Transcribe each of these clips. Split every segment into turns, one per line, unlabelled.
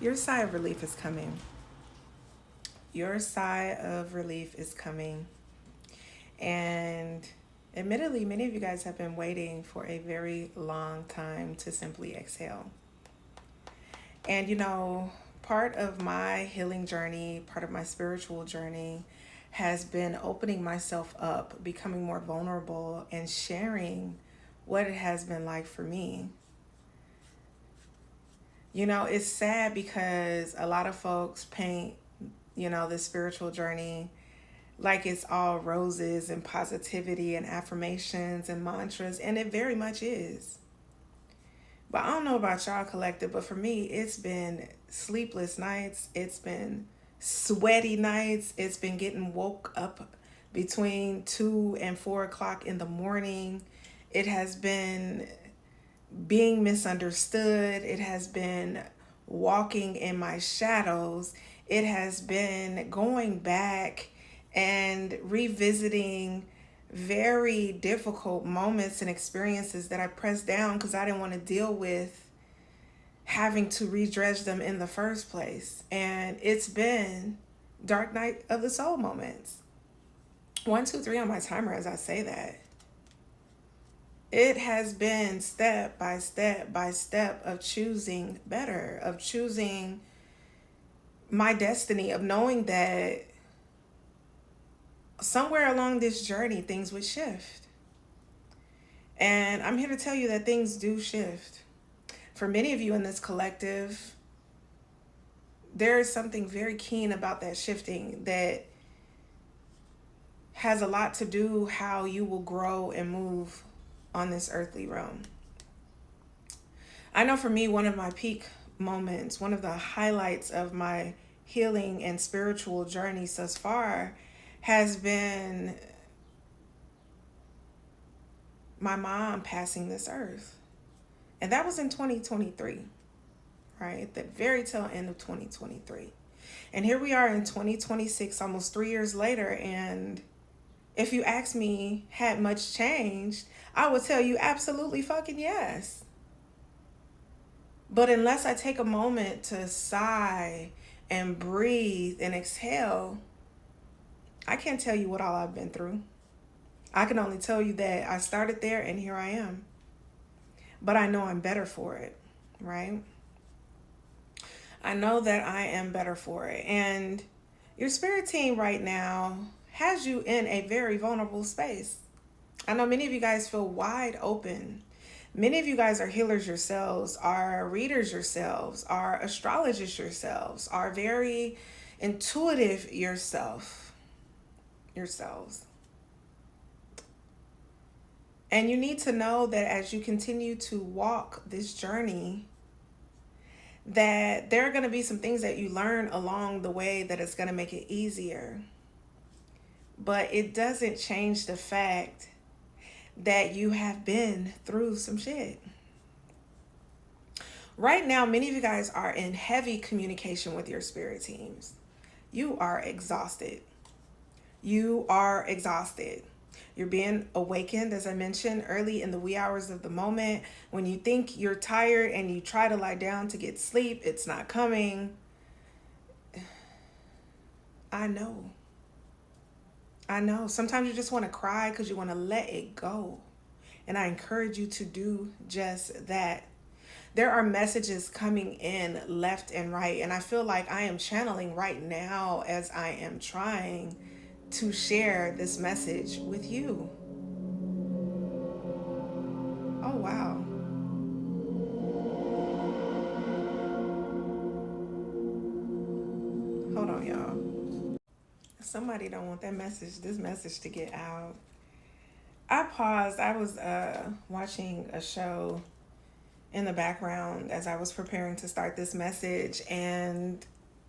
Your sigh of relief is coming. Your sigh of relief is coming. And admittedly, many of you guys have been waiting for a very long time to simply exhale. And part of my healing journey, part of my spiritual journey has been opening myself up, becoming more vulnerable, and sharing what it has been like for me. It's sad because a lot of folks paint, this spiritual journey like it's all roses and positivity and affirmations and mantras, and it very much is. But I don't know about y'all collective, but for me, it's been sleepless nights. It's been sweaty nights. It's been getting woke up between 2 and 4 o'clock in the morning. It has been being misunderstood. It has been walking in my shadows. It has been going back and revisiting very difficult moments and experiences that I pressed down because I didn't want to deal with having to redredge them in the first place. And it's been dark night of the soul moments. 1, 2, 3 on my timer as I say that. It has been step by step by step of choosing better, of choosing my destiny, of knowing that somewhere along this journey things would shift. And I'm here to tell you that things do shift. For many of you in this collective, there is something very keen about that shifting that has a lot to do how you will grow and move on this earthly realm. I know for me, one of my peak moments, one of the highlights of my healing and spiritual journey thus far has been my mom passing this earth. And that was in 2023, right? At the very tail end of 2023. And here we are in 2026, almost 3 years later. And if you ask me, had much changed, I would tell you absolutely fucking yes. But unless I take a moment to sigh and breathe and exhale, I can't tell you what all I've been through. I can only tell you that I started there and here I am. But I know I'm better for it, right? I know that I am better for it. And your spirit team right now has you in a very vulnerable space. I know many of you guys feel wide open. Many of you guys are healers yourselves, are readers yourselves, are astrologists yourselves, are very intuitive yourselves. And you need to know that as you continue to walk this journey, that there are going to be some things that you learn along the way that is going to make it easier. But it doesn't change the fact that you have been through some shit. Right now, many of you guys are in heavy communication with your spirit teams. You are exhausted. You are exhausted. You're being awakened, as I mentioned, early in the wee hours of the moment. When you think you're tired and you try to lie down to get sleep, it's not coming. I know. Sometimes you just want to cry because you want to let it go. And I encourage you to do just that. There are messages coming in left and right. And I feel like I am channeling right now as I am trying to share this message with you. Oh, wow. Hold on, y'all. Somebody don't want this message to get out. I paused. I was watching a show in the background as I was preparing to start this message, and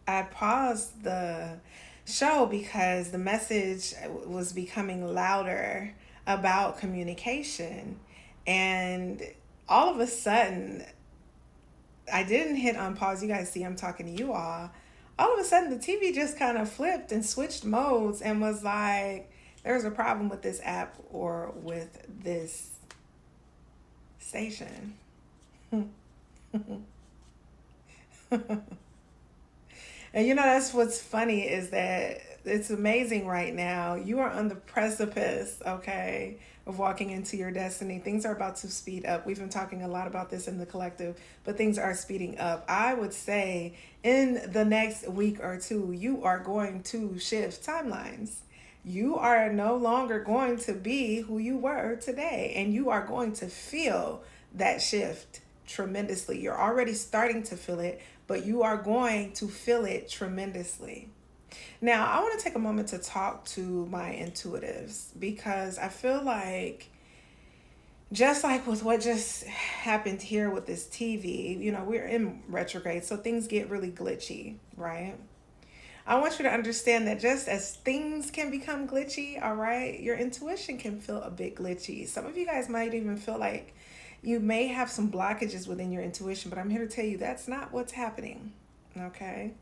I paused the show because the message was becoming louder about communication. And all of a sudden, I didn't hit on pause. You guys see I'm talking to you all. All of a sudden, the TV just kind of flipped and switched modes and was like, there's a problem with this app or with this station. And you know, that's what's funny is that it's amazing right now. You are on the precipice, okay, of walking into your destiny. Things are about to speed up. We've been talking a lot about this in the collective, but things are speeding up. I would say in the next week or two, you are going to shift timelines. You are no longer going to be who you were today, and you are going to feel that shift tremendously. You're already starting to feel it, but you are going to feel it tremendously. Now, I want to take a moment to talk to my intuitives because I feel like, just like with what just happened here with this TV, you know, we're in retrograde, so things get really glitchy, right? I want you to understand that just as things can become glitchy, all right, your intuition can feel a bit glitchy. Some of you guys might even feel like you may have some blockages within your intuition, but I'm here to tell you that's not what's happening, okay?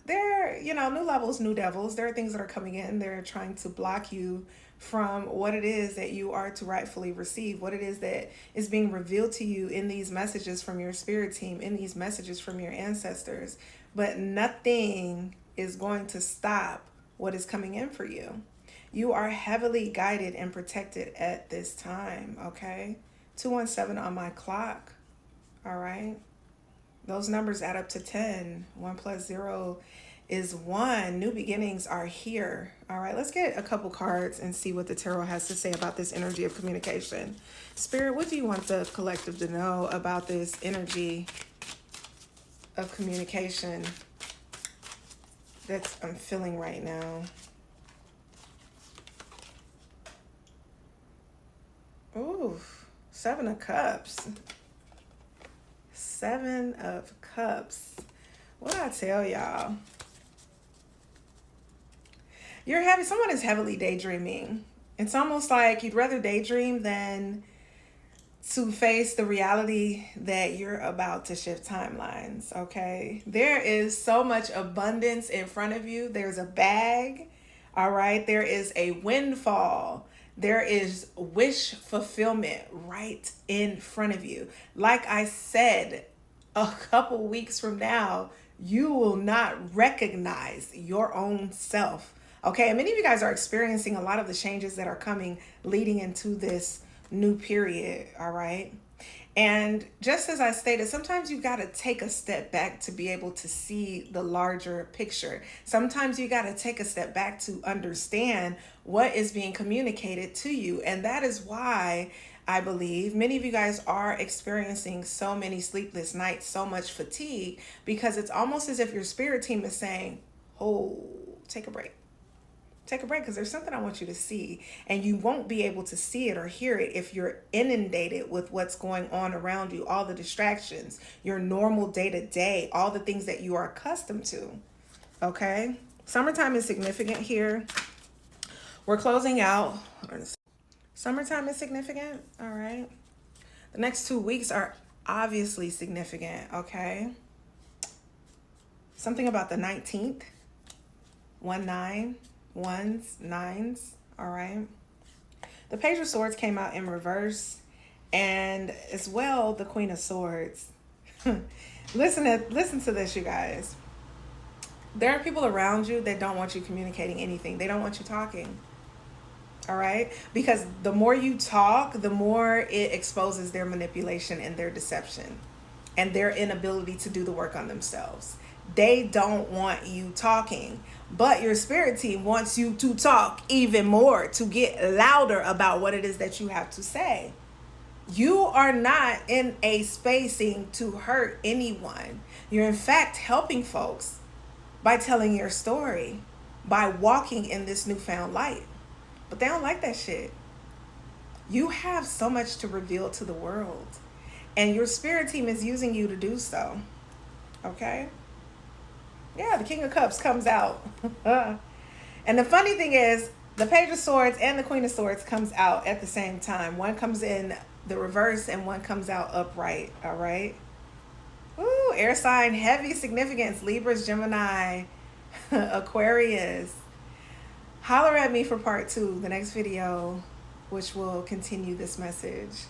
There, you know, new levels, new devils. There are things that are coming in. They're trying to block you from what it is that you are to rightfully receive, what it is that is being revealed to you in these messages from your spirit team, in these messages from your ancestors. But nothing is going to stop what is coming in for you. You are heavily guided and protected at this time, okay? 217 on my clock, all right? Those numbers add up to 10. 1 plus 0 is 1. New beginnings are here. All right, let's get a couple cards and see what the tarot has to say about this energy of communication. Spirit, what do you want the collective to know about this energy of communication that I'm feeling right now? Ooh, 7 of Cups. 7 of Cups. What I tell y'all? Someone is heavily daydreaming. It's almost like you'd rather daydream than to face the reality that you're about to shift timelines, okay? There is so much abundance in front of you. There's a bag, all right? There is a windfall. There is wish fulfillment right in front of you. Like I said, a couple weeks from now, you will not recognize your own self. Okay, and many of you guys are experiencing a lot of the changes that are coming leading into this new period, all right? And just as I stated, sometimes you got to take a step back to be able to see the larger picture. Sometimes you got to take a step back to understand what is being communicated to you. And that is why I believe many of you guys are experiencing so many sleepless nights, so much fatigue, because it's almost as if your spirit team is saying, oh, take a break. Take a break, because there's something I want you to see, and you won't be able to see it or hear it if you're inundated with what's going on around you, all the distractions, your normal day-to-day, all the things that you are accustomed to, okay? Summertime is significant here. We're closing out. Summertime is significant, all right? The next 2 weeks are obviously significant, okay? Something about the 19th, 1-9, ones, nines, all right? The Page of Swords came out in reverse, and as well, the Queen of Swords. Listen to this, you guys. There are people around you that don't want you communicating anything. They don't want you talking, all right? Because the more you talk, the more it exposes their manipulation and their deception and their inability to do the work on themselves. They don't want you talking, but your spirit team wants you to talk even more, to get louder about what it is that you have to say. You are not in a spacing to hurt anyone. You're in fact helping folks by telling your story, by walking in this newfound light. But they don't like that shit. You have so much to reveal to the world, and your spirit team is using you to do so, okay? Yeah, the King of Cups comes out. And the funny thing is, the Page of Swords and the Queen of Swords comes out at the same time. One comes in the reverse and one comes out upright, all right? Ooh, air sign, heavy significance. Libras, Gemini, Aquarius. Holler at me for part 2, the next video, which will continue this message.